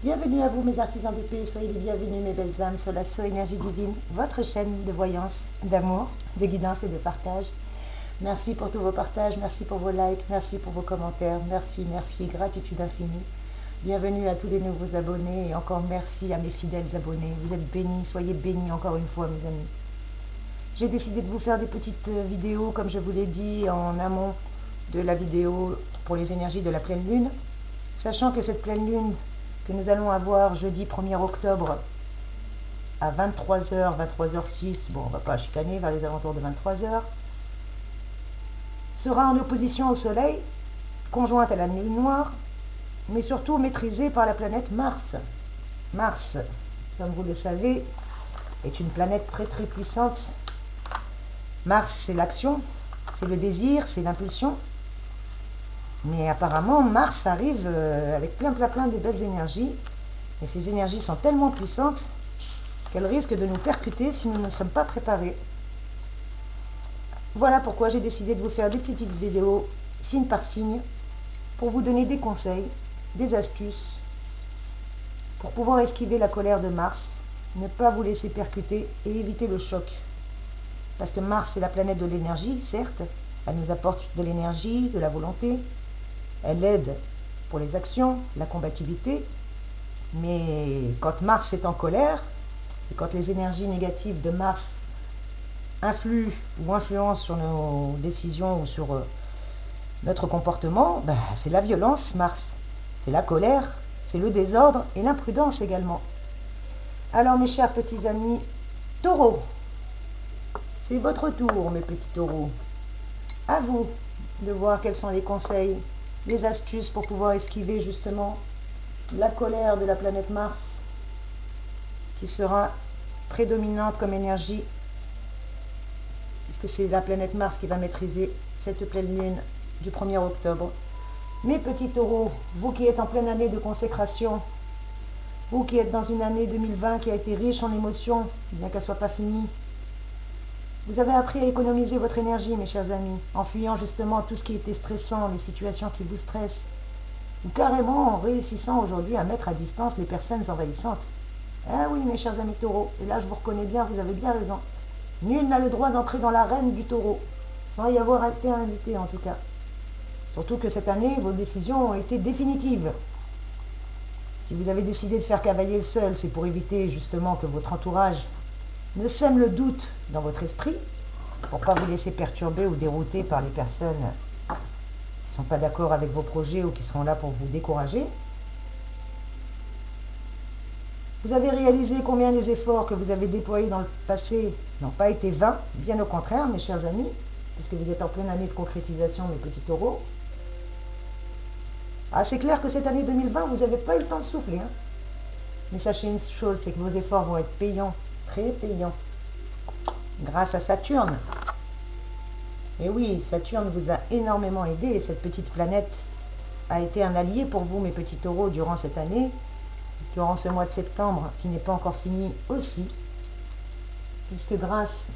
Bienvenue à vous mes artisans de paix, soyez les bienvenus mes belles âmes sur la So Énergie Divine, votre chaîne de voyance, d'amour, de guidance et de partage. Merci pour tous vos partages, merci pour vos likes, merci pour vos commentaires, merci, gratitude infinie. Bienvenue à tous les nouveaux abonnés et encore merci à mes fidèles abonnés. Vous êtes bénis, soyez bénis encore une fois mes amis. J'ai décidé de vous faire des petites vidéos comme je vous l'ai dit en amont de la vidéo pour les énergies de la pleine lune. Sachant que cette pleine lune que nous allons avoir jeudi 1er octobre à 23h, 23h06, bon on ne va pas chicaner vers les alentours de 23h, sera en opposition au soleil, conjointe à la lune noire, mais surtout maîtrisée par la planète Mars. Mars, comme vous le savez, est une planète très puissante. Mars, c'est l'action, c'est le désir, c'est l'impulsion. Mais apparemment, Mars arrive avec plein de belles énergies. Et ces énergies sont tellement puissantes qu'elles risquent de nous percuter si nous ne sommes pas préparés. Voilà pourquoi j'ai décidé de vous faire des petites vidéos, signe par signe, pour vous donner des conseils, des astuces, pour pouvoir esquiver la colère de Mars, ne pas vous laisser percuter et éviter le choc. Parce que Mars, c'est la planète de l'énergie, certes, elle nous apporte de l'énergie, de la volonté, elle aide pour les actions, la combativité, mais quand Mars est en colère, et quand les énergies négatives de Mars influent ou influencent sur nos décisions ou sur notre comportement, c'est la violence, Mars, c'est la colère, c'est le désordre et l'imprudence également. Alors mes chers petits amis, taureaux, c'est votre tour mes petits taureaux. À vous de voir quels sont les conseils, les astuces pour pouvoir esquiver justement la colère de la planète Mars qui sera prédominante comme énergie puisque c'est la planète Mars qui va maîtriser cette pleine lune du 1er octobre. Mes petits taureaux, vous qui êtes en pleine année de consécration, vous qui êtes dans une année 2020 qui a été riche en émotions, bien qu'elle ne soit pas finie, vous avez appris à économiser votre énergie, mes chers amis, en fuyant justement tout ce qui était stressant, les situations qui vous stressent, ou carrément en réussissant aujourd'hui à mettre à distance les personnes envahissantes. Ah oui, mes chers amis taureaux, et là je vous reconnais bien, vous avez bien raison. Nul n'a le droit d'entrer dans l'arène du taureau, sans y avoir été invité en tout cas. Surtout que cette année, vos décisions ont été définitives. Si vous avez décidé de faire cavalier seul, c'est pour éviter justement que votre entourage ne sème le doute dans votre esprit, pour ne pas vous laisser perturber ou dérouter par les personnes qui ne sont pas d'accord avec vos projets ou qui seront là pour vous décourager. Vous avez réalisé combien les efforts que vous avez déployés dans le passé n'ont pas été vains, bien au contraire, mes chers amis, puisque vous êtes en pleine année de concrétisation, mes petits taureaux. Ah, c'est clair que cette année 2020, vous n'avez pas eu le temps de souffler. Mais sachez une chose, c'est que vos efforts vont être payants, très payants, grâce à Saturne. Et oui, Saturne vous a énormément aidé et cette petite planète a été un allié pour vous, mes petits taureaux, durant cette année, durant ce mois de septembre qui n'est pas encore fini aussi, puisque grâce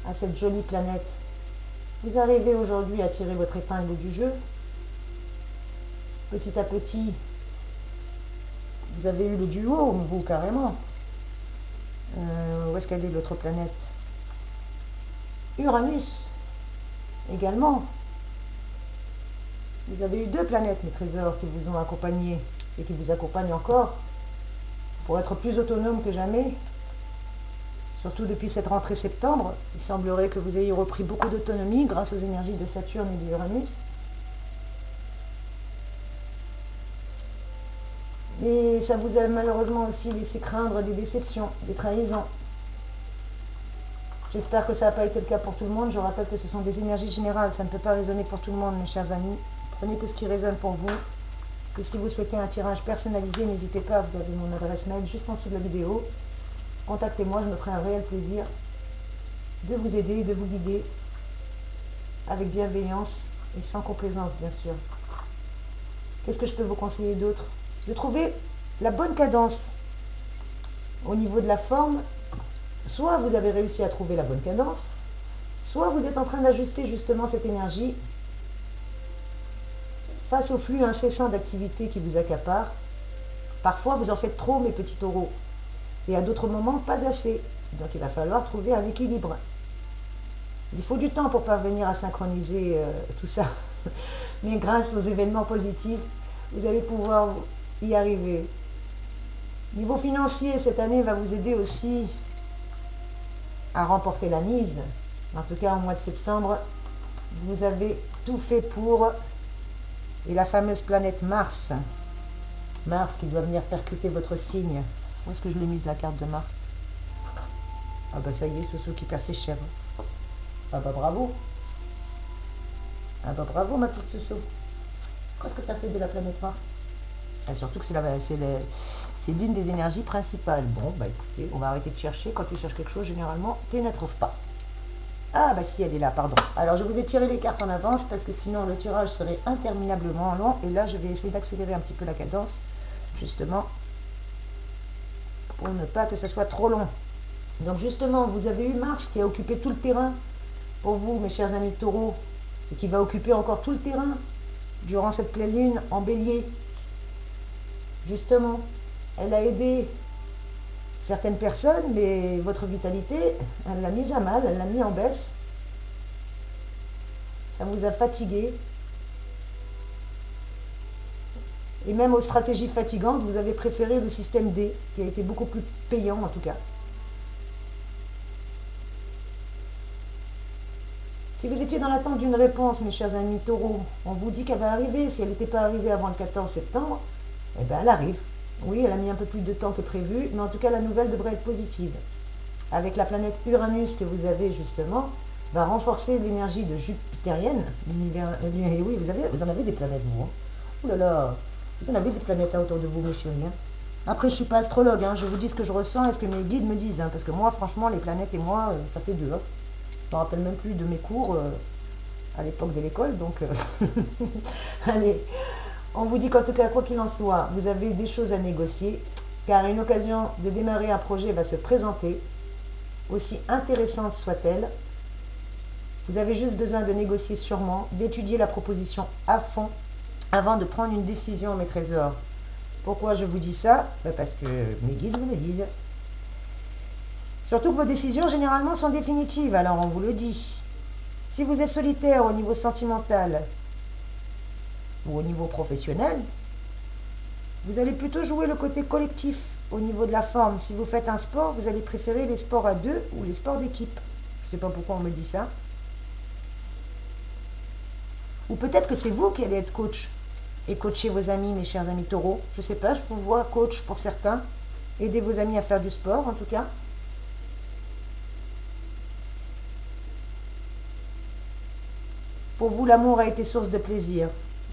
à cette jolie planète, vous arrivez aujourd'hui à tirer votre épingle du jeu. Petit à petit, vous avez eu le duo, vous, carrément. Où est-ce qu'elle est l'autre planète? Uranus, également. Vous avez eu deux planètes, mes trésors, qui vous ont accompagné et qui vous accompagnent encore pour être plus autonome que jamais. Surtout depuis cette rentrée septembre, il semblerait que vous ayez repris beaucoup d'autonomie grâce aux énergies de Saturne et d'Uranus. Mais ça vous a malheureusement aussi laissé craindre des déceptions, des trahisons. J'espère que ça n'a pas été le cas pour tout le monde. Je rappelle que ce sont des énergies générales, ça ne peut pas résonner pour tout le monde, mes chers amis. Prenez que ce qui résonne pour vous. Et si vous souhaitez un tirage personnalisé, n'hésitez pas, vous avez mon adresse mail juste en dessous de la vidéo. Contactez-moi, je me ferai un réel plaisir de vous aider, de vous guider avec bienveillance et sans complaisance, bien sûr. Qu'est-ce que je peux vous conseiller d'autre? De trouver la bonne cadence au niveau de la forme. Soit vous avez réussi à trouver la bonne cadence, soit vous êtes en train d'ajuster justement cette énergie face au flux incessant d'activités qui vous accapare, Parfois, vous en faites trop, mes petits taureaux. Et à d'autres moments, pas assez. Donc, il va falloir trouver un équilibre. Il faut du temps pour parvenir à synchroniser tout ça. Mais grâce aux événements positifs, vous allez pouvoir y arriver. Niveau financier, cette année va vous aider aussi à remporter la mise. En tout cas, au mois de septembre, vous avez tout fait pour. Et la fameuse planète Mars. Mars qui doit venir percuter votre signe. Où est-ce que je l'ai mise, la carte de Mars? Ah bah ça y est, Soso qui perd ses chèvres. Ah bah bravo. Ah bah bravo, ma petite Soso. Qu'est-ce que tu as fait de la planète Mars? Ah, surtout que c'est l'une des énergies principales. Bon, bah écoutez, on va arrêter de chercher. Quand tu cherches quelque chose, généralement, tu ne la trouves pas. Ah bah si, elle est là, pardon. Alors je vous ai tiré les cartes en avance parce que sinon le tirage serait interminablement long. Et là, je vais essayer d'accélérer un petit peu la cadence, justement, pour ne pas que ça soit trop long. Donc justement, vous avez eu Mars qui a occupé tout le terrain pour vous, mes chers amis taureaux, et qui va occuper encore tout le terrain durant cette pleine lune en bélier. Justement, elle a aidé certaines personnes, mais votre vitalité, elle l'a mise à mal, elle l'a mis en baisse. Ça vous a fatigué. Et même aux stratégies fatigantes, vous avez préféré le système D, qui a été beaucoup plus payant en tout cas. Si vous étiez dans l'attente d'une réponse, mes chers amis taureaux, on vous dit qu'elle va arriver. Si elle n'était pas arrivée avant le 14 septembre, eh bien elle arrive. Oui, elle a mis un peu plus de temps que prévu, mais en tout cas la nouvelle devrait être positive. Avec la planète Uranus que vous avez justement, va renforcer l'énergie de jupitérienne. Et oui, vous en avez des planètes, vous. Hein. Ouh là là, vous en avez des planètes autour de vous, mes chéris. Hein. Après, je ne suis pas astrologue, hein, je vous dis ce que je ressens et ce que mes guides me disent. Hein, parce que moi, franchement, les planètes et moi, ça fait deux. Hein. Je ne me rappelle même plus de mes cours à l'époque de l'école. Donc, allez, on vous dit qu'en tout cas, quoi qu'il en soit, vous avez des choses à négocier. Car une occasion de démarrer un projet va se présenter, aussi intéressante soit-elle. Vous avez juste besoin de négocier sûrement, d'étudier la proposition à fond avant de prendre une décision, mes trésors. Pourquoi je vous dis ça? Parce que mes guides vous le disent. Surtout que vos décisions généralement sont définitives, alors on vous le dit. Si vous êtes solitaire au niveau sentimental ou au niveau professionnel, vous allez plutôt jouer le côté collectif au niveau de la forme. Si vous faites un sport, vous allez préférer les sports à deux ou les sports d'équipe. Je ne sais pas pourquoi on me dit ça. Ou peut-être que c'est vous qui allez être coach et coacher vos amis, mes chers amis taureaux. Je ne sais pas, je vous vois coach pour certains. Aidez vos amis à faire du sport en tout cas. Pour vous, l'amour a été source de plaisir.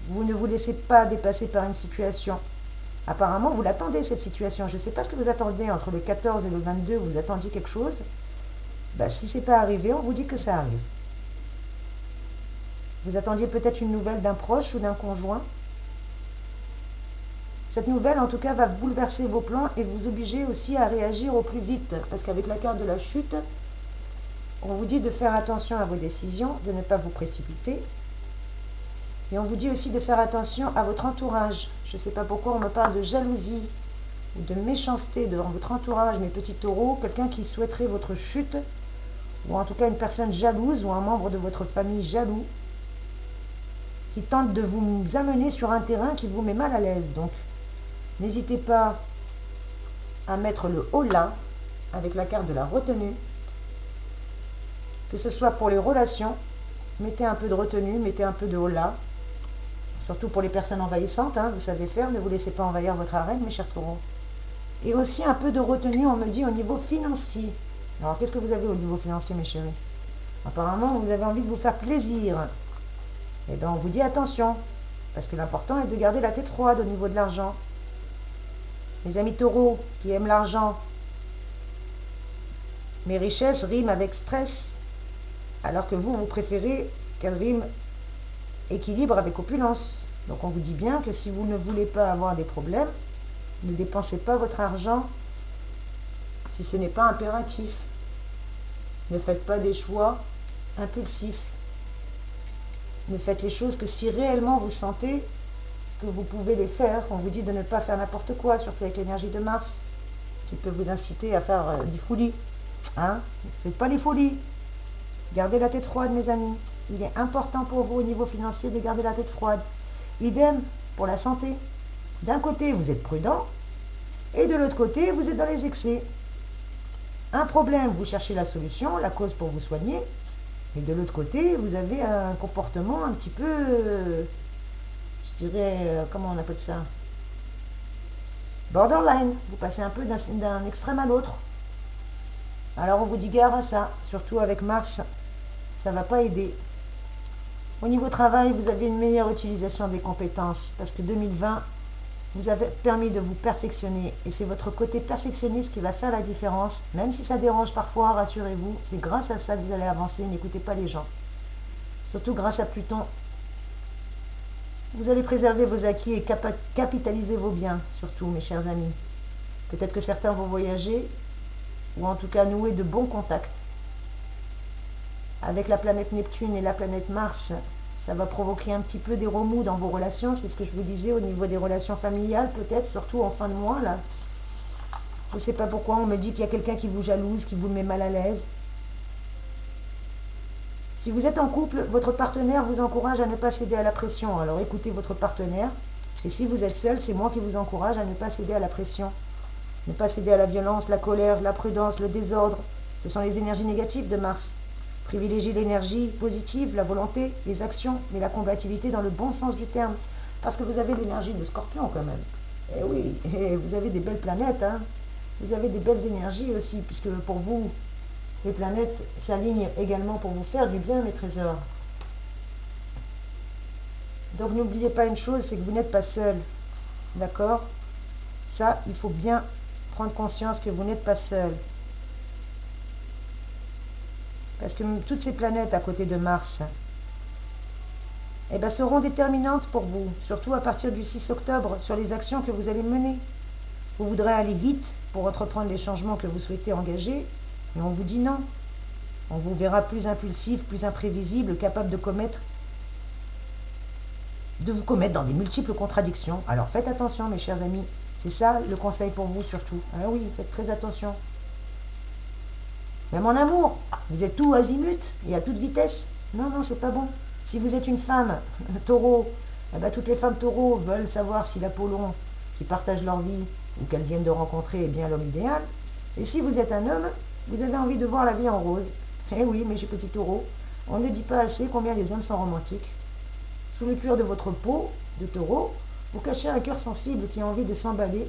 Vous ne vous laissez pas dépasser par une situation. Apparemment, vous l'attendez, cette situation. Je ne sais pas ce que vous attendez entre le 14 et le 22. Vous attendiez quelque chose. Si ce n'est pas arrivé, on vous dit que ça arrive. Vous attendiez peut-être une nouvelle d'un proche ou d'un conjoint. Cette nouvelle, en tout cas, va bouleverser vos plans et vous obliger aussi à réagir au plus vite. Parce qu'avec la carte de la chute, on vous dit de faire attention à vos décisions, de ne pas vous précipiter. Et on vous dit aussi de faire attention à votre entourage. Je ne sais pas pourquoi on me parle de jalousie ou de méchanceté devant votre entourage, mes petits taureaux. Quelqu'un qui souhaiterait votre chute, ou en tout cas une personne jalouse ou un membre de votre famille jaloux, qui tente de vous amener sur un terrain qui vous met mal à l'aise. Donc, n'hésitez pas à mettre le haut là, avec la carte de la retenue. Que ce soit pour les relations, mettez un peu de retenue, mettez un peu de haut là. Surtout pour les personnes envahissantes, hein, vous savez faire, ne vous laissez pas envahir votre arène, mes chers taureaux. Et aussi un peu de retenue, on me dit, au niveau financier. Alors, qu'est-ce que vous avez au niveau financier, mes chéris? Apparemment, vous avez envie de vous faire plaisir. Eh bien, on vous dit attention, parce que l'important est de garder la tête froide au niveau de l'argent. Les amis taureaux qui aiment l'argent, mes richesses riment avec stress, alors que vous préférez qu'elles riment équilibre avec opulence. Donc on vous dit bien que si vous ne voulez pas avoir des problèmes, ne dépensez pas votre argent si ce n'est pas impératif. Ne faites pas des choix impulsifs. Ne faites les choses que si réellement vous sentez que vous pouvez les faire. On vous dit de ne pas faire n'importe quoi, surtout avec l'énergie de Mars, qui peut vous inciter à faire des folies. Hein? Ne faites pas les folies. Gardez la tête froide, mes amis. Il est important pour vous au niveau financier de garder la tête froide. Idem pour la santé. D'un côté, vous êtes prudent, et de l'autre côté, vous êtes dans les excès. Un problème, vous cherchez la solution, la cause pour vous soigner, et de l'autre côté, vous avez un comportement un petit peu, je dirais, comment on appelle ça? Borderline. Vous passez un peu d'un extrême à l'autre. Alors on vous dit gare à ça, surtout avec Mars, ça ne va pas aider. Au niveau travail, vous avez une meilleure utilisation des compétences, parce que 2020 vous avez permis de vous perfectionner, et c'est votre côté perfectionniste qui va faire la différence, même si ça dérange parfois, rassurez-vous, c'est grâce à ça que vous allez avancer, n'écoutez pas les gens. Surtout grâce à Pluton, vous allez préserver vos acquis et capitaliser vos biens, surtout mes chers amis. Peut-être que certains vont voyager, ou en tout cas nouer de bons contacts. Avec la planète Neptune et la planète Mars, ça va provoquer un petit peu des remous dans vos relations, c'est ce que je vous disais au niveau des relations familiales, peut-être, surtout en fin de mois, là. Je ne sais pas pourquoi, on me dit qu'il y a quelqu'un qui vous jalouse, qui vous met mal à l'aise. Si vous êtes en couple, votre partenaire vous encourage à ne pas céder à la pression, alors écoutez votre partenaire. Et si vous êtes seul, c'est moi qui vous encourage à ne pas céder à la pression. Ne pas céder à la violence, la colère, la prudence, le désordre. Ce sont les énergies négatives de Mars. Privilégiez l'énergie positive, la volonté, les actions, mais la combativité dans le bon sens du terme. Parce que vous avez l'énergie de Scorpion quand même. Eh oui, et vous avez des belles planètes, hein. Vous avez des belles énergies aussi, puisque pour vous, les planètes s'alignent également pour vous faire du bien, mes trésors. Donc n'oubliez pas une chose, c'est que vous n'êtes pas seul. D'accord? Ça, il faut bien prendre conscience que vous n'êtes pas seul. Parce que toutes ces planètes à côté de Mars, eh ben, seront déterminantes pour vous, surtout à partir du 6 octobre, sur les actions que vous allez mener. Vous voudrez aller vite pour entreprendre les changements que vous souhaitez engager, mais on vous dit non. On vous verra plus impulsif, plus imprévisible, capable de vous commettre dans des multiples contradictions. Alors faites attention, mes chers amis. C'est ça le conseil pour vous surtout. Ah oui, faites très attention. Même en amour, vous êtes tout azimut et à toute vitesse. Non, non, c'est pas bon. Si vous êtes une femme, taureau, eh ben, toutes les femmes taureaux veulent savoir si l'Apollon, qui partage leur vie ou qu'elles viennent de rencontrer, est bien l'homme idéal. Et si vous êtes un homme, vous avez envie de voir la vie en rose. Eh oui, mes petits taureaux, on ne dit pas assez combien les hommes sont romantiques. Sous le cuir de votre peau, de taureau, vous cachez un cœur sensible qui a envie de s'emballer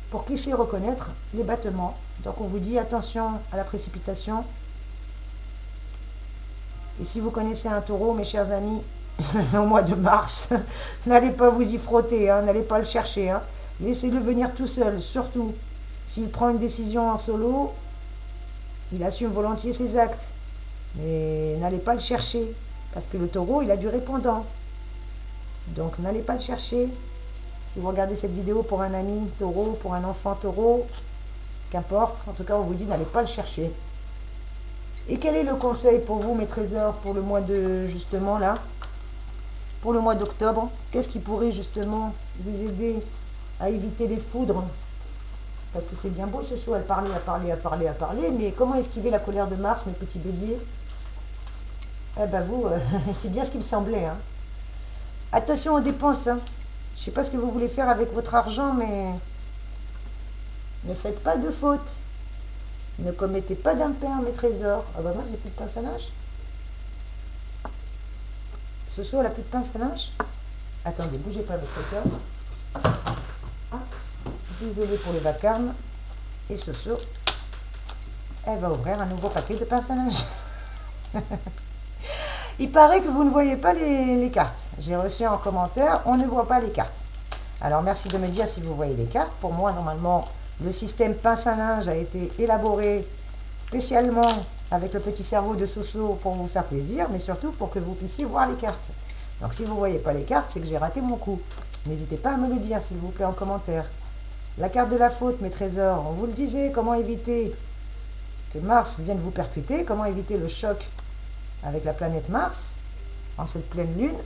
pour qu'il sait reconnaître les battements. Donc on vous dit attention à la précipitation. Et si vous connaissez un taureau, mes chers amis, au mois de mars, n'allez pas vous y frotter, hein, n'allez pas le chercher. Hein. Laissez-le venir tout seul, surtout. S'il prend une décision en solo, il assume volontiers ses actes. Mais n'allez pas le chercher, parce que le taureau, il a du répondant. Donc n'allez pas le chercher. Si vous regardez cette vidéo pour un ami taureau, pour un enfant taureau, qu'importe, en tout cas on vous dit n'allez pas le chercher. Et quel est le conseil pour vous, mes trésors, pour le mois de, justement là, pour le mois d'octobre? Qu'est-ce qui pourrait justement vous aider à éviter les foudres? Parce que c'est bien beau ce soir, à parler, mais comment esquiver la colère de Mars, mes petits béliers? Eh ben vous, c'est bien ce qui me semblait, hein. Attention aux dépenses, hein. Je ne sais pas ce que vous voulez faire avec votre argent, mais ne faites pas de faute. Ne commettez pas d'impair, mes trésors. Ah bah moi, j'ai plus de pince à linge. Ce soir, elle a plus de pince à linge. Attendez, bougez pas, mes trésors. Ah, désolé pour les vacarmes. Et Soso, elle va ouvrir un nouveau paquet de pince à linge. Il paraît que vous ne voyez pas les cartes. J'ai reçu en commentaire, on ne voit pas les cartes. Alors merci de me dire si vous voyez les cartes. Pour moi, normalement, le système pince à linge a été élaboré spécialement avec le petit cerveau de Soso pour vous faire plaisir, mais surtout pour que vous puissiez voir les cartes. Donc si vous ne voyez pas les cartes, c'est que j'ai raté mon coup. N'hésitez pas à me le dire, s'il vous plaît, en commentaire. La carte de la faute, mes trésors, on vous le disait, comment éviter que Mars vienne vous percuter, comment éviter le choc avec la planète Mars en cette pleine lune.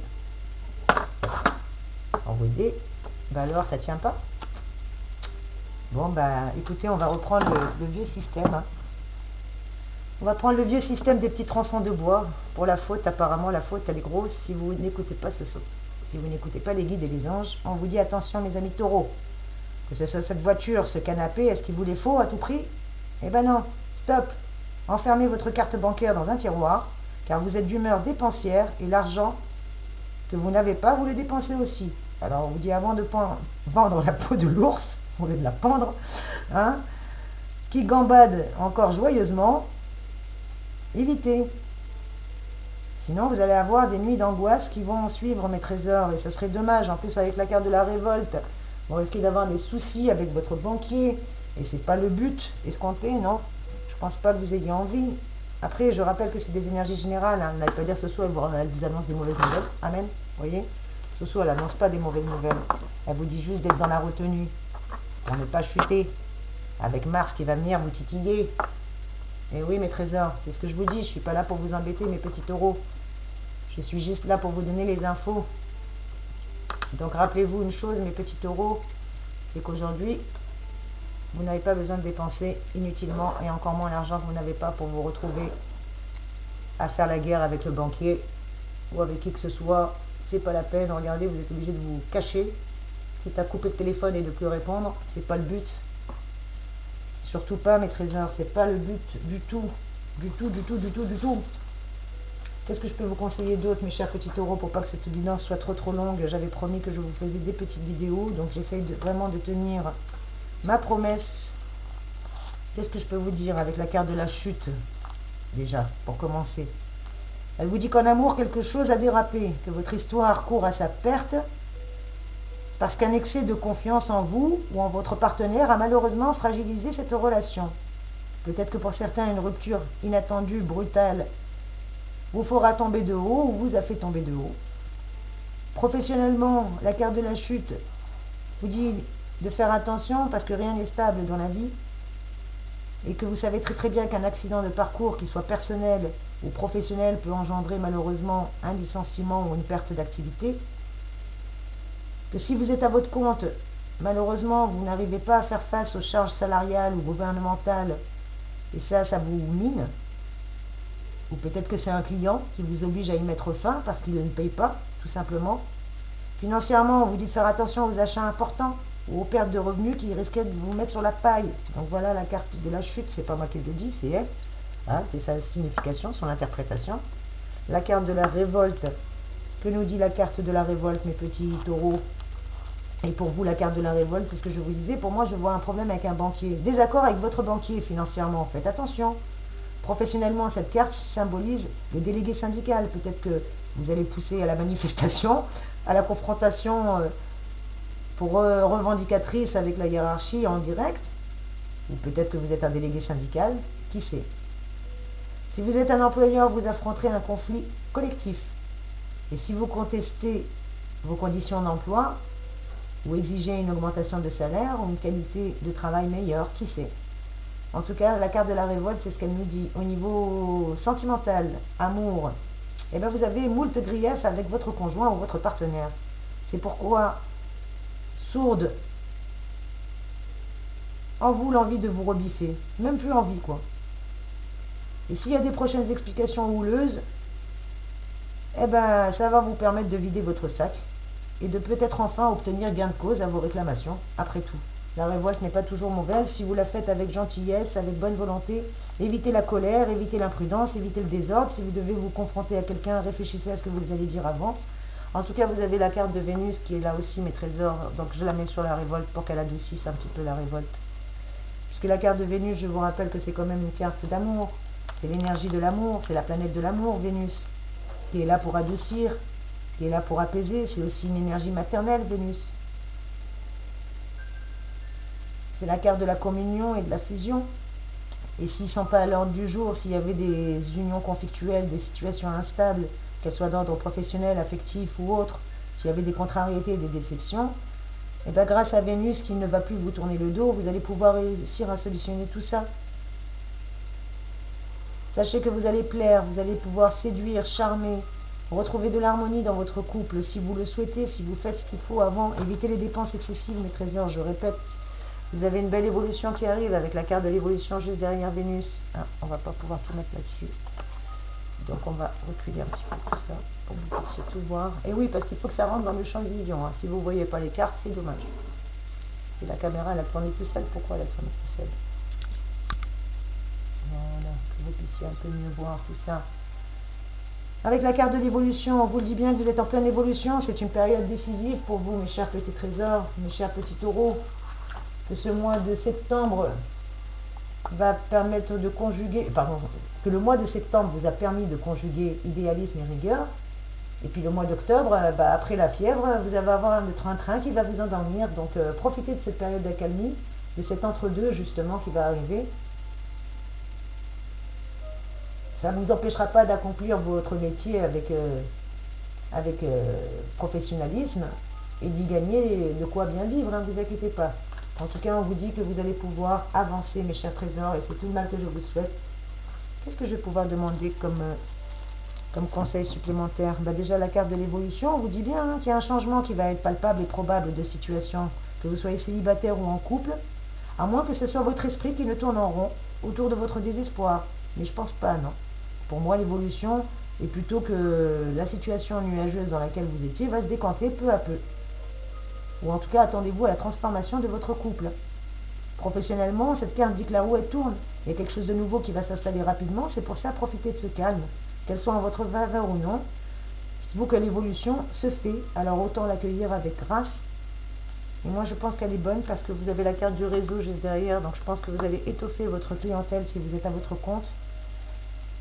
On rodé. Bah alors, ça tient pas? Bon, bah écoutez, on va reprendre le vieux système. Hein. On va prendre le vieux système des petits tronçons de bois. Pour la faute, apparemment, la faute, elle est grosse. Si vous n'écoutez pas si vous n'écoutez pas les guides et les anges, on vous dit attention, mes amis taureaux. Que ce soit cette voiture, ce canapé, est-ce qu'il vous les faut à tout prix? Eh ben non, stop. Enfermez votre carte bancaire dans un tiroir, car vous êtes d'humeur dépensière et l'argent que vous n'avez pas, vous le dépensez aussi. Alors on vous dit avant de vendre la peau de l'ours, au lieu de la pendre, hein, qui gambade encore joyeusement, évitez. Sinon, vous allez avoir des nuits d'angoisse qui vont suivre mes trésors. Et ça serait dommage. En plus, avec la carte de la révolte, vous risquez d'avoir des soucis avec votre banquier. Et c'est pas le but escompté, non. Je pense pas que vous ayez envie. Après, je rappelle que c'est des énergies générales. Hein. N'allez pas dire ce soir, elle vous annonce des mauvaises nouvelles. Amen. Vous voyez, ce soir, elle n'annonce pas des mauvaises nouvelles. Elle vous dit juste d'être dans la retenue. Pour ne pas chuter. Avec Mars qui va venir vous titiller. Et oui, mes trésors, c'est ce que je vous dis. Je ne suis pas là pour vous embêter, mes petits taureaux. Je suis juste là pour vous donner les infos. Donc, rappelez-vous une chose, mes petits taureaux, c'est qu'aujourd'hui, vous n'avez pas besoin de dépenser inutilement et encore moins l'argent que vous n'avez pas pour vous retrouver à faire la guerre avec le banquier ou avec qui que ce soit. C'est pas la peine. Regardez, vous êtes obligé de vous cacher, quitte à couper le téléphone et de ne plus répondre. C'est pas le but. Surtout pas, mes trésors, c'est pas le but du tout. Du tout, du tout, du tout, du tout. Qu'est-ce que je peux vous conseiller d'autre, mes chers petits taureaux, pour pas que cette guidance soit trop longue? J'avais promis que je vous faisais des petites vidéos, donc j'essaye vraiment de tenir ma promesse. Qu'est-ce que je peux vous dire avec la carte de la chute, déjà, pour commencer? Elle vous dit qu'en amour, quelque chose a dérapé, que votre histoire court à sa perte, parce qu'un excès de confiance en vous ou en votre partenaire a malheureusement fragilisé cette relation. Peut-être que pour certains, une rupture inattendue, brutale, vous fera tomber de haut ou vous a fait tomber de haut. Professionnellement, la carte de la chute vous dit de faire attention parce que rien n'est stable dans la vie et que vous savez très bien qu'un accident de parcours, qu'il soit personnel ou professionnel, peut engendrer malheureusement un licenciement ou une perte d'activité. Que si vous êtes à votre compte, malheureusement, vous n'arrivez pas à faire face aux charges salariales ou gouvernementales, et ça vous mine. Ou peut-être que c'est un client qui vous oblige à y mettre fin parce qu'il ne paye pas, tout simplement. Financièrement, on vous dit de faire attention aux achats importants ou aux pertes de revenus qui risquaient de vous mettre sur la paille. Donc voilà la carte de la chute, c'est pas moi qui le dis, c'est elle. Hein, c'est sa signification, son interprétation. La carte de la révolte. Que nous dit la carte de la révolte, mes petits taureaux? Et pour vous, la carte de la révolte, c'est ce que je vous disais. Pour moi, je vois un problème avec un banquier. Désaccord avec votre banquier financièrement. Faites attention. Professionnellement, cette carte symbolise le délégué syndical. Peut-être que vous allez pousser à la manifestation, à la confrontation pour revendicatrice avec la hiérarchie en direct. Ou peut-être que vous êtes un délégué syndical. Qui sait? Si vous êtes un employeur, vous affronterez un conflit collectif. Et si vous contestez vos conditions d'emploi, ou exiger une augmentation de salaire ou une qualité de travail meilleure, qui sait. En tout cas, la carte de la révolte, c'est ce qu'elle nous dit. Au niveau sentimental, amour, eh bien vous avez moult griefs avec votre conjoint ou votre partenaire. C'est pourquoi, sourde en vous l'envie de vous rebiffer. Même plus envie, quoi. Et s'il y a des prochaines explications houleuses, eh ben ça va vous permettre de vider votre sac et de peut-être enfin obtenir gain de cause à vos réclamations, après tout. La révolte n'est pas toujours mauvaise si vous la faites avec gentillesse, avec bonne volonté. Évitez la colère, évitez l'imprudence, évitez le désordre. Si vous devez vous confronter à quelqu'un, réfléchissez à ce que vous allez dire avant. En tout cas, vous avez la carte de Vénus qui est là aussi, mes trésors. Donc je la mets sur la révolte pour qu'elle adoucisse un petit peu la révolte. Puisque la carte de Vénus, je vous rappelle que c'est quand même une carte d'amour. C'est l'énergie de l'amour, c'est la planète de l'amour, Vénus, qui est là pour adoucir, qui est là pour apaiser. C'est aussi une énergie maternelle, Vénus. C'est la carte de la communion et de la fusion. Et s'ils ne sont pas à l'ordre du jour, s'il y avait des unions conflictuelles, des situations instables, qu'elles soient d'ordre professionnel, affectif ou autre, s'il y avait des contrariétés et des déceptions, et bien grâce à Vénus qui ne va plus vous tourner le dos, vous allez pouvoir réussir à solutionner tout ça. Sachez que vous allez plaire, vous allez pouvoir séduire, charmer, Retrouvez de l'harmonie dans votre couple si vous le souhaitez, si vous faites ce qu'il faut avant. Évitez les dépenses excessives, mes trésors, je répète. Vous avez une belle évolution qui arrive avec la carte de l'évolution juste derrière Vénus. Ah, on ne va pas pouvoir tout mettre là-dessus. Donc on va reculer un petit peu tout ça pour que vous puissiez tout voir. Et oui, parce qu'il faut que ça rentre dans le champ de vision. Hein. Si vous ne voyez pas les cartes, c'est dommage. Et la caméra, elle a tourné tout seul. Pourquoi elle a tourné tout seul? Voilà, que vous puissiez un peu mieux voir tout ça. Avec la carte de l'évolution, on vous le dit bien que vous êtes en pleine évolution. C'est une période décisive pour vous, mes chers petits trésors, mes chers petits taureaux. Que ce mois de septembre va permettre de conjuguer, pardon, que le mois de septembre vous a permis de conjuguer idéalisme et rigueur. Et puis le mois d'octobre, après la fièvre, vous allez avoir le train-train qui va vous endormir. Donc profitez de cette période d'accalmie, de cet entre-deux justement qui va arriver. Ça ne vous empêchera pas d'accomplir votre métier avec professionnalisme et d'y gagner de quoi bien vivre, ne vous inquiétez pas. En tout cas, on vous dit que vous allez pouvoir avancer, mes chers trésors, et c'est tout le mal que je vous souhaite. Qu'est-ce que je vais pouvoir demander comme conseil supplémentaire? Déjà, la carte de l'évolution, on vous dit bien qu'il y a un changement qui va être palpable et probable de situation, que vous soyez célibataire ou en couple, à moins que ce soit votre esprit qui ne tourne en rond autour de votre désespoir. Mais je pense pas, non. Pour moi, l'évolution est plutôt que la situation nuageuse dans laquelle vous étiez va se décanter peu à peu. Ou en tout cas, attendez-vous à la transformation de votre couple. Professionnellement, cette carte dit que la roue elle tourne. Il y a quelque chose de nouveau qui va s'installer rapidement. C'est pour ça, profitez de ce calme. Qu'elle soit en votre faveur ou non, dites-vous que l'évolution se fait. Alors autant l'accueillir avec grâce. Et moi, je pense qu'elle est bonne parce que vous avez la carte du réseau juste derrière. Donc je pense que vous allez étoffer votre clientèle si vous êtes à votre compte.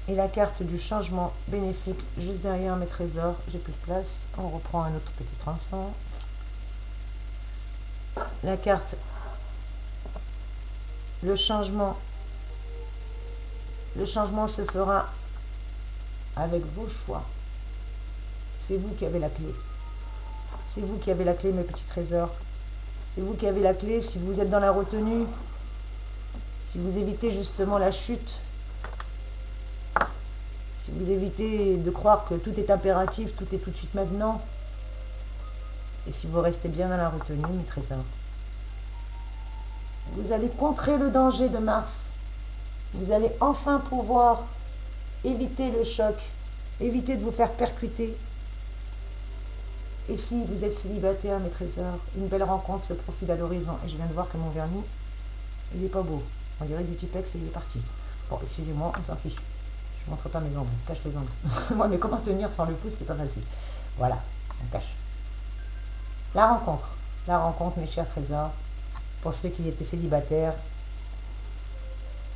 Et la carte du changement bénéfique juste derrière mes trésors. J'ai plus de place. On reprend un autre petit transfert. La carte, le changement se fera avec vos choix. C'est vous qui avez la clé. C'est vous qui avez la clé, mes petits trésors. C'est vous qui avez la clé si vous êtes dans la retenue, si vous évitez justement la chute, si vous évitez de croire que tout est impératif, tout est tout de suite maintenant, et si vous restez bien dans la retenue, mes trésors. Vous allez contrer le danger de Mars. Vous allez enfin pouvoir éviter le choc, éviter de vous faire percuter. Et si vous êtes célibataire, mes trésors, une belle rencontre se profile à l'horizon. Et je viens de voir que mon vernis, il n'est pas beau. On dirait du Tipex et il est parti. Bon, excusez-moi, on s'en fiche. Je ne montre pas mes ongles, je cache les ongles. Moi, mais comment tenir sans le pouce, c'est pas facile. Voilà, on cache. La rencontre, mes chers trésors. Pour ceux qui étaient célibataires,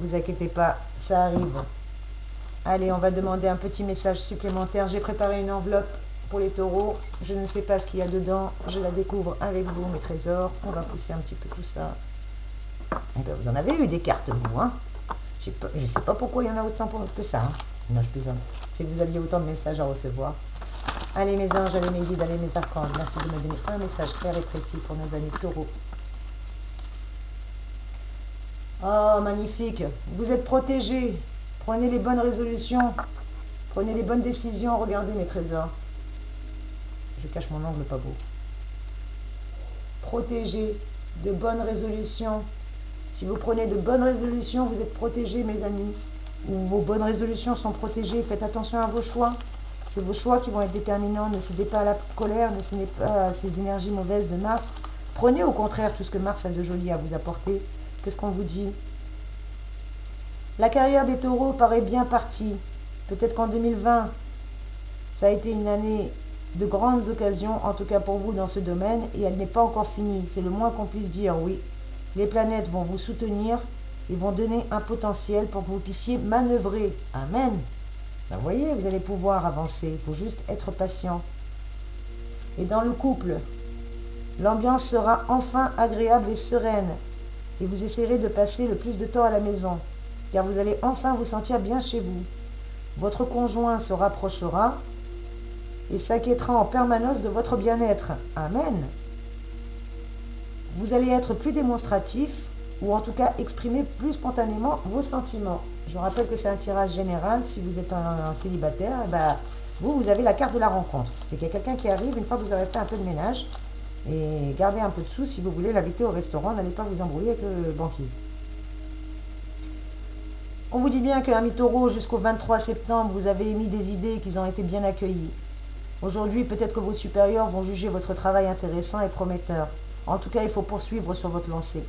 vous inquiétez pas, ça arrive. Allez, on va demander un petit message supplémentaire. J'ai préparé une enveloppe pour les taureaux. Je ne sais pas ce qu'il y a dedans. Je la découvre avec vous, mes trésors. On va pousser un petit peu tout ça. Eh bien, vous en avez eu des cartes, vous, hein. Je ne sais pas pourquoi il y en a autant que ça. Hein. Non, je plaisante. C'est que vous aviez autant de messages à recevoir. Allez, mes anges, allez, mes guides, allez, mes archanges. Merci de me donner un message clair et précis pour nos amis taureaux. Oh, magnifique. Vous êtes protégés. Prenez les bonnes résolutions. Prenez les bonnes décisions. Regardez mes trésors. Je cache mon angle pas beau. Protégés. De bonnes résolutions. Si vous prenez de bonnes résolutions, vous êtes protégés, mes amis. Ou vos bonnes résolutions sont protégées. Faites attention à vos choix. C'est vos choix qui vont être déterminants. Ne cédez pas à la colère. Ne cédez pas à ces énergies mauvaises de Mars. Prenez au contraire tout ce que Mars a de joli à vous apporter. Qu'est-ce qu'on vous dit? La carrière des taureaux paraît bien partie. Peut-être qu'en 2020, ça a été une année de grandes occasions, en tout cas pour vous dans ce domaine, et elle n'est pas encore finie. C'est le moins qu'on puisse dire, oui. Les planètes vont vous soutenir et vont donner un potentiel pour que vous puissiez manœuvrer. Amen. Ben, vous voyez, vous allez pouvoir avancer. Il faut juste être patient. Et dans le couple, l'ambiance sera enfin agréable et sereine. Et vous essaierez de passer le plus de temps à la maison, car vous allez enfin vous sentir bien chez vous. Votre conjoint se rapprochera et s'inquiétera en permanence de votre bien-être. Amen. Vous allez être plus démonstratif, ou en tout cas exprimer plus spontanément vos sentiments. Je rappelle que c'est un tirage général. Si vous êtes un célibataire, Vous avez la carte de la rencontre. C'est qu'il y a quelqu'un qui arrive une fois que vous aurez fait un peu de ménage. Et gardez un peu de sous si vous voulez l'inviter au restaurant. N'allez pas vous embrouiller avec le banquier. On vous dit bien que Ami Taureau, jusqu'au 23 septembre, vous avez émis des idées qui ont été bien accueillies. Aujourd'hui, peut-être que vos supérieurs vont juger votre travail intéressant et prometteur. En tout cas, il faut poursuivre sur votre lancée.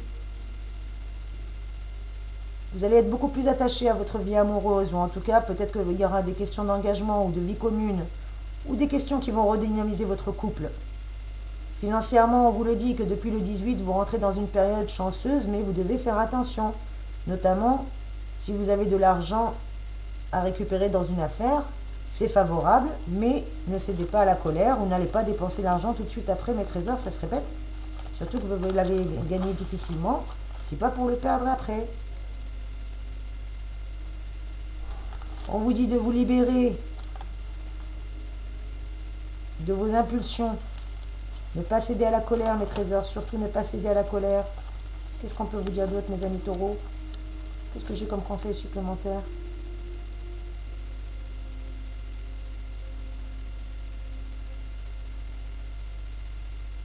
Vous allez être beaucoup plus attaché à votre vie amoureuse, ou en tout cas, peut-être qu'il y aura des questions d'engagement ou de vie commune, ou des questions qui vont redynamiser votre couple. Financièrement, on vous le dit que depuis le 18, vous rentrez dans une période chanceuse, mais vous devez faire attention. Notamment, si vous avez de l'argent à récupérer dans une affaire, c'est favorable, mais ne cédez pas à la colère ou n'allez pas dépenser l'argent tout de suite après, mes trésors, ça se répète. Surtout que vous l'avez gagné difficilement, c'est pas pour le perdre après. On vous dit de vous libérer de vos impulsions. Ne pas céder à la colère, mes trésors. Surtout ne pas céder à la colère. Qu'est-ce qu'on peut vous dire d'autre, mes amis taureaux? Qu'est-ce que j'ai comme conseil supplémentaire?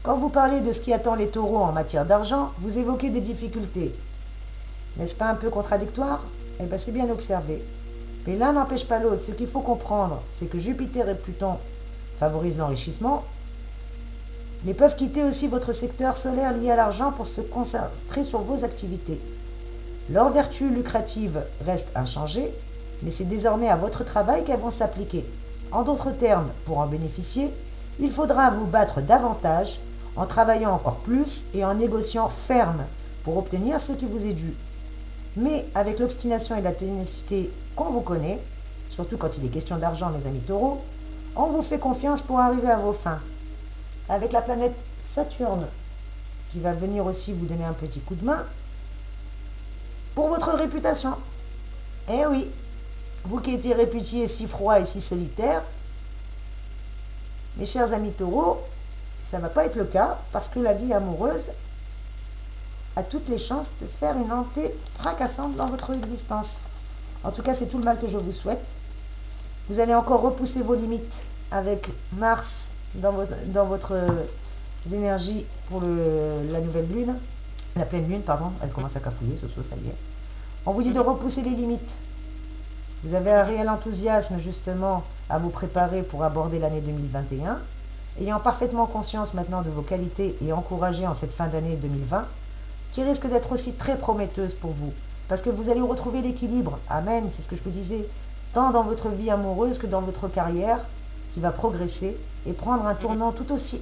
Quand vous parlez de ce qui attend les taureaux en matière d'argent, vous évoquez des difficultés. N'est-ce pas un peu contradictoire? Eh bien, c'est bien observé. Mais l'un n'empêche pas l'autre. Ce qu'il faut comprendre, c'est que Jupiter et Pluton favorisent l'enrichissement, mais peuvent quitter aussi votre secteur solaire lié à l'argent pour se concentrer sur vos activités. Leurs vertus lucratives restent inchangées, mais c'est désormais à votre travail qu'elles vont s'appliquer. En d'autres termes, pour en bénéficier, il faudra vous battre davantage en travaillant encore plus et en négociant ferme pour obtenir ce qui vous est dû. Mais avec l'obstination et la ténacité qu'on vous connaît, surtout quand il est question d'argent, mes amis taureaux, on vous fait confiance pour arriver à vos fins. Avec la planète Saturne, qui va venir aussi vous donner un petit coup de main, pour votre réputation. Eh oui, vous qui étiez réputés si froid et si solitaire, mes chers amis taureaux, ça ne va pas être le cas parce que la vie amoureuse a toutes les chances de faire une entrée fracassante dans votre existence. En tout cas, c'est tout le mal que je vous souhaite. Vous allez encore repousser vos limites avec Mars dans votre énergies pour la nouvelle lune, la pleine lune, pardon, elle commence à cafouiller, ça y est. On vous dit de repousser les limites. Vous avez un réel enthousiasme justement à vous préparer pour aborder l'année 2021. Ayant parfaitement conscience maintenant de vos qualités et encouragées en cette fin d'année 2020, qui risque d'être aussi très prometteuse pour vous, parce que vous allez retrouver l'équilibre, amen, c'est ce que je vous disais, tant dans votre vie amoureuse que dans votre carrière, qui va progresser et prendre un tournant tout aussi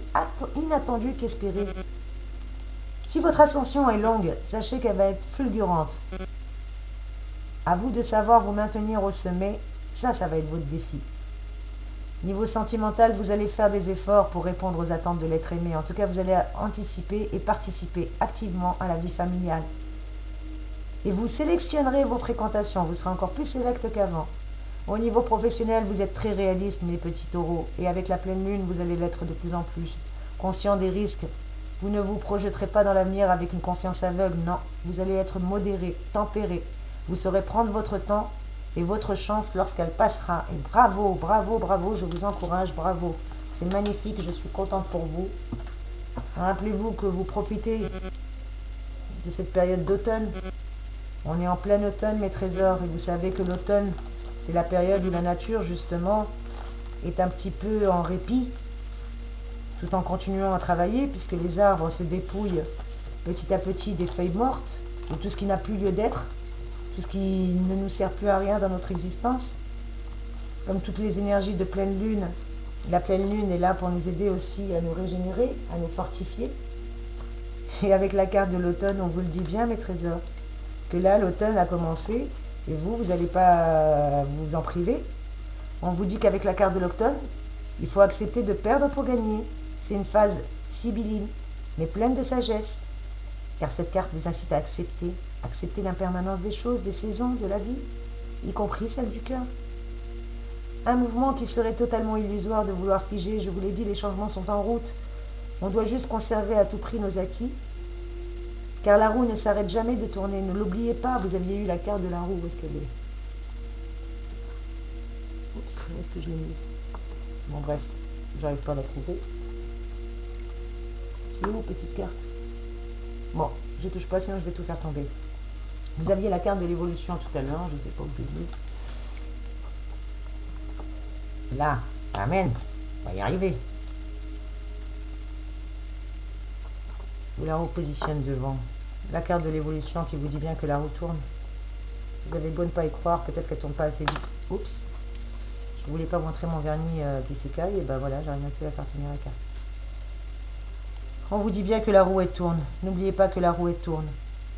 inattendu qu'espéré. Si votre ascension est longue, sachez qu'elle va être fulgurante. À vous de savoir vous maintenir au sommet, ça va être votre défi. Niveau sentimental, vous allez faire des efforts pour répondre aux attentes de l'être aimé. En tout cas, vous allez anticiper et participer activement à la vie familiale. Et vous sélectionnerez vos fréquentations, vous serez encore plus sélect qu'avant. Au niveau professionnel, vous êtes très réaliste, mes petits taureaux. Et avec la pleine lune, vous allez l'être de plus en plus. Conscient des risques, vous ne vous projetterez pas dans l'avenir avec une confiance aveugle, non. Vous allez être modéré, tempéré. Vous saurez prendre votre temps et votre chance lorsqu'elle passera. Et bravo, bravo, bravo, je vous encourage, bravo. C'est magnifique, je suis contente pour vous. Rappelez-vous que vous profitez de cette période d'automne. On est en plein automne, mes trésors, et vous savez que l'automne, c'est la période où la nature, justement, est un petit peu en répit, tout en continuant à travailler, puisque les arbres se dépouillent petit à petit des feuilles mortes, de tout ce qui n'a plus lieu d'être, tout ce qui ne nous sert plus à rien dans notre existence. Comme toutes les énergies de pleine lune, la pleine lune est là pour nous aider aussi à nous régénérer, à nous fortifier. Et avec la carte de l'automne, on vous le dit bien, mes trésors, que là, l'automne a commencé, et vous n'allez pas vous en priver. On vous dit qu'avec la carte de l'automne, il faut accepter de perdre pour gagner. C'est une phase sibylline, mais pleine de sagesse, car cette carte vous incite à accepter l'impermanence des choses, des saisons, de la vie, y compris celle du cœur. Un mouvement qui serait totalement illusoire de vouloir figer, je vous l'ai dit, les changements sont en route. On doit juste conserver à tout prix nos acquis, car la roue ne s'arrête jamais de tourner. Ne l'oubliez pas, vous aviez eu la carte de la roue, où est-ce qu'elle est? Oups, où est-ce que je l'ai mise? Bon bref, j'arrive pas à la trouver. C'est où, petite carte? Bon, je touche pas, sinon je vais tout faire tomber. Vous aviez la carte de l'évolution tout à l'heure, je ne sais pas où je l'ai mise. Là, amen, on va y arriver. Vous la repositionne devant. La carte de l'évolution qui vous dit bien que la roue tourne. Vous avez beau ne pas y croire, peut-être qu'elle tourne pas assez vite. Oups, je voulais pas montrer mon vernis qui s'écaille, et ben voilà, j'arrive même plus à faire tenir la carte. On vous dit bien que la roue elle tourne. N'oubliez pas que la roue elle tourne.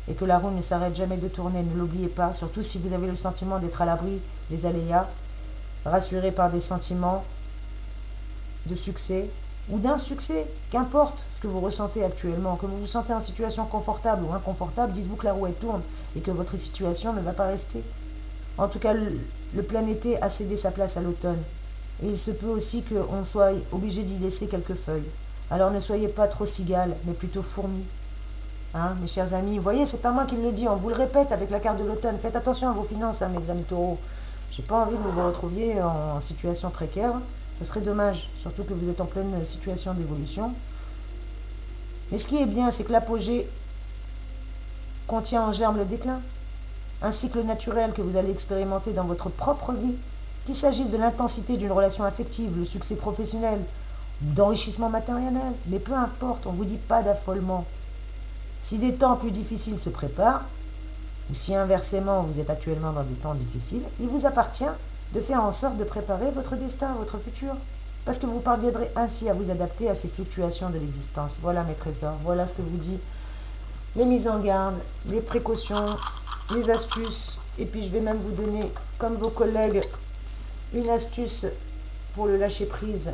Et que la roue ne s'arrête jamais de tourner, ne l'oubliez pas, surtout si vous avez le sentiment d'être à l'abri des aléas, rassuré par des sentiments de succès ou d'insuccès, qu'importe ce que vous ressentez actuellement, que vous vous sentez en situation confortable ou inconfortable, dites-vous que la roue elle tourne et que votre situation ne va pas rester. En tout cas, le plein été a cédé sa place à l'automne. Et il se peut aussi qu'on soit obligé d'y laisser quelques feuilles. Alors ne soyez pas trop cigale, mais plutôt fourmi. Hein, mes chers amis, vous voyez, c'est pas moi qui le dis, on vous le répète avec la carte de l'automne. Faites attention à vos finances, hein, mes amis taureaux. J'ai pas envie de vous retrouver en situation précaire. Ça serait dommage, surtout que vous êtes en pleine situation d'évolution. Mais ce qui est bien, c'est que l'apogée contient en germe le déclin. Un cycle naturel que vous allez expérimenter dans votre propre vie, qu'il s'agisse de l'intensité d'une relation affective, le succès professionnel, d'enrichissement matériel, mais peu importe, on ne vous dit pas d'affolement. Si des temps plus difficiles se préparent, ou si inversement vous êtes actuellement dans des temps difficiles, il vous appartient de faire en sorte de préparer votre destin, votre futur, parce que vous parviendrez ainsi à vous adapter à ces fluctuations de l'existence. Voilà mes trésors, voilà ce que vous dit les mises en garde, les précautions, les astuces, et puis je vais même vous donner, comme vos collègues, une astuce pour le lâcher prise.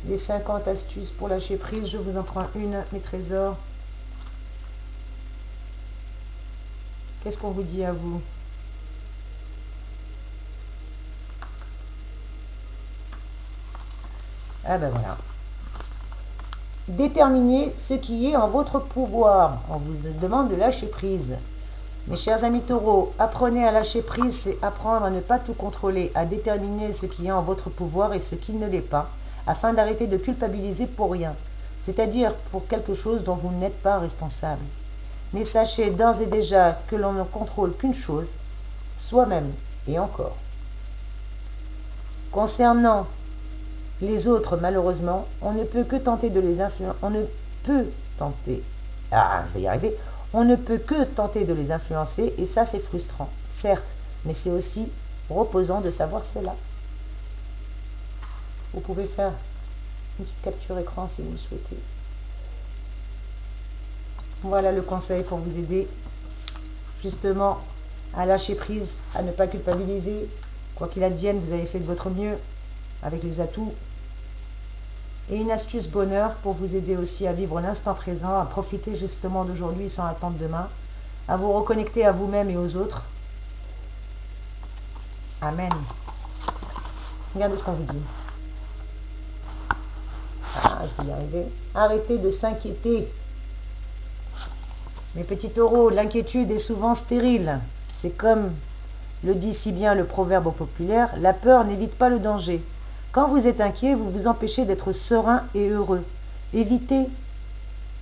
Les 50 astuces pour lâcher prise, je vous en prends une, mes trésors. Qu'est-ce qu'on vous dit à vous? Ah ben voilà. Déterminez ce qui est en votre pouvoir. On vous demande de lâcher prise. Mes chers amis taureaux, apprenez à lâcher prise, c'est apprendre à ne pas tout contrôler, à déterminer ce qui est en votre pouvoir et ce qui ne l'est pas, afin d'arrêter de culpabiliser pour rien, c'est-à-dire pour quelque chose dont vous n'êtes pas responsable. Mais sachez d'ores et déjà que l'on ne contrôle qu'une chose, soi-même, et encore. Concernant les autres, malheureusement, on ne peut que tenter de les influencer. On ne peut tenter. Ah, je vais y arriver. On ne peut que tenter de les influencer, et ça, c'est frustrant, certes, mais c'est aussi reposant de savoir cela. Vous pouvez faire une petite capture écran si vous le souhaitez. Voilà le conseil pour vous aider justement à lâcher prise, à ne pas culpabiliser. Quoi qu'il advienne, vous avez fait de votre mieux avec les atouts. Et une astuce bonheur pour vous aider aussi à vivre l'instant présent, à profiter justement d'aujourd'hui sans attendre demain, à vous reconnecter à vous-même et aux autres. Amen. Regardez ce qu'on vous dit. Ah, je vais y arriver. Arrêtez de s'inquiéter. Mes petits taureaux, l'inquiétude est souvent stérile. C'est comme le dit si bien le proverbe populaire, la peur n'évite pas le danger. Quand vous êtes inquiet, vous vous empêchez d'être serein et heureux. Évitez.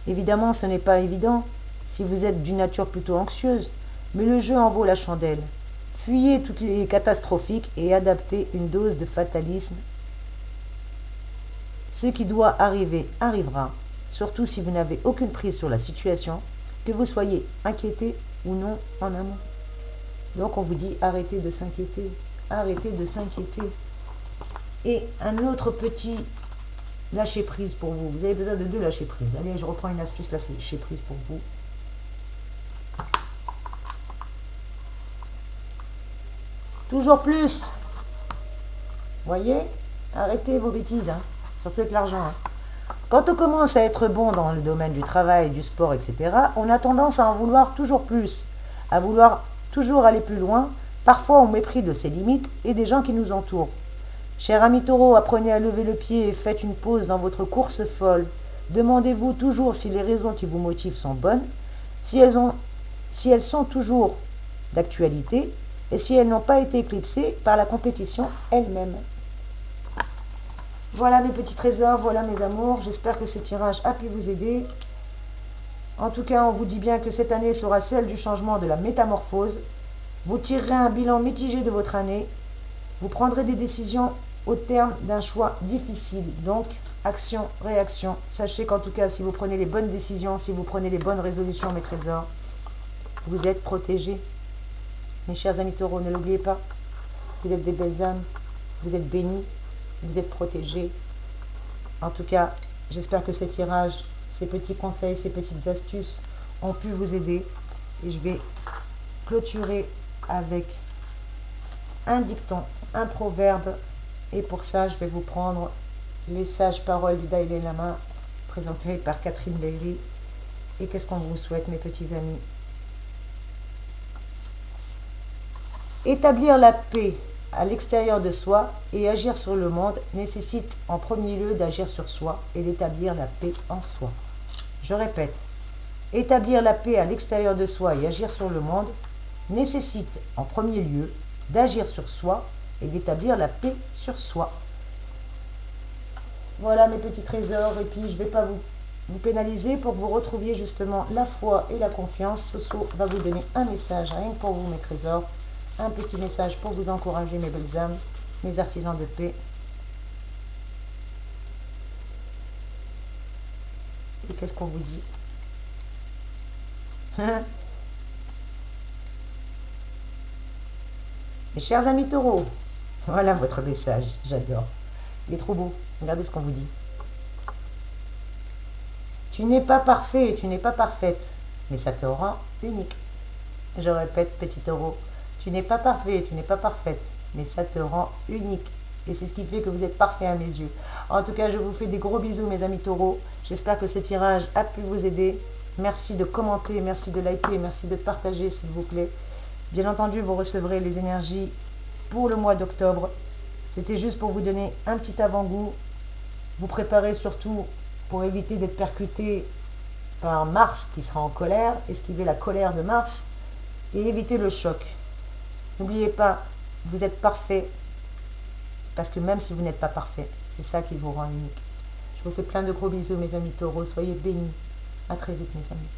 Évidemment, ce n'est pas évident si vous êtes d'une nature plutôt anxieuse, mais le jeu en vaut la chandelle. Fuyez toutes les catastrophiques et adaptez une dose de fatalisme. Ce qui doit arriver arrivera, surtout si vous n'avez aucune prise sur la situation, que vous soyez inquiété ou non en amont. Donc on vous dit arrêtez de s'inquiéter, arrêtez de s'inquiéter. Et un autre petit lâcher prise pour vous. Vous avez besoin de 2 lâcher prise. Allez, je reprends une astuce lâcher prise pour vous. Toujours plus. Voyez, arrêtez vos bêtises, hein. Surtout avec l'argent. Hein. Quand on commence à être bon dans le domaine du travail, du sport, etc., on a tendance à en vouloir toujours plus, à vouloir toujours aller plus loin, parfois au mépris de ses limites et des gens qui nous entourent. Cher ami taureau, apprenez à lever le pied et faites une pause dans votre course folle. Demandez-vous toujours si les raisons qui vous motivent sont bonnes, si elles sont toujours d'actualité et si elles n'ont pas été éclipsées par la compétition elle-même. Voilà mes petits trésors, voilà mes amours. J'espère que ce tirage a pu vous aider. En tout cas, on vous dit bien que cette année sera celle du changement, de la métamorphose. Vous tirerez un bilan mitigé de votre année. Vous prendrez des décisions au terme d'un choix difficile. Donc, action, réaction. Sachez qu'en tout cas, si vous prenez les bonnes décisions, si vous prenez les bonnes résolutions, mes trésors, vous êtes protégés. Mes chers amis taureaux, ne l'oubliez pas. Vous êtes des belles âmes. Vous êtes bénis. Vous êtes protégés. En tout cas, j'espère que ces tirages, ces petits conseils, ces petites astuces ont pu vous aider. Et je vais clôturer avec un dicton, un proverbe. Et pour ça, je vais vous prendre les sages paroles du Dalai Lama, présentées par Catherine Leiry. Et qu'est-ce qu'on vous souhaite, mes petits amis? Établir la paix à l'extérieur de soi et agir sur le monde nécessite en premier lieu d'agir sur soi et d'établir la paix en soi. Je répète, établir la paix à l'extérieur de soi et agir sur le monde nécessite en premier lieu d'agir sur soi et d'établir la paix sur soi. Voilà mes petits trésors, et puis je ne vais pas vous pénaliser pour que vous retrouviez justement la foi et la confiance. Soso va vous donner un message, rien que pour vous mes trésors, un petit message pour vous encourager mes belles âmes, mes artisans de paix. Et qu'est-ce qu'on vous dit? Mes chers amis taureaux, voilà votre message, j'adore. Il est trop beau, regardez ce qu'on vous dit. Tu n'es pas parfait, tu n'es pas parfaite, mais ça te rend unique. Je répète, petit taureau, tu n'es pas parfait, tu n'es pas parfaite, mais ça te rend unique. Et c'est ce qui fait que vous êtes parfait à mes yeux. En tout cas, je vous fais des gros bisous, mes amis taureaux. J'espère que ce tirage a pu vous aider. Merci de commenter, merci de liker, merci de partager, s'il vous plaît. Bien entendu, vous recevrez les énergies pour le mois d'octobre. C'était juste pour vous donner un petit avant-goût. Vous préparer surtout pour éviter d'être percuté par Mars qui sera en colère, esquiver la colère de Mars et éviter le choc. N'oubliez pas, vous êtes parfait, parce que même si vous n'êtes pas parfait, c'est ça qui vous rend unique. Je vous fais plein de gros bisous mes amis taureaux, soyez bénis. À très vite mes amis.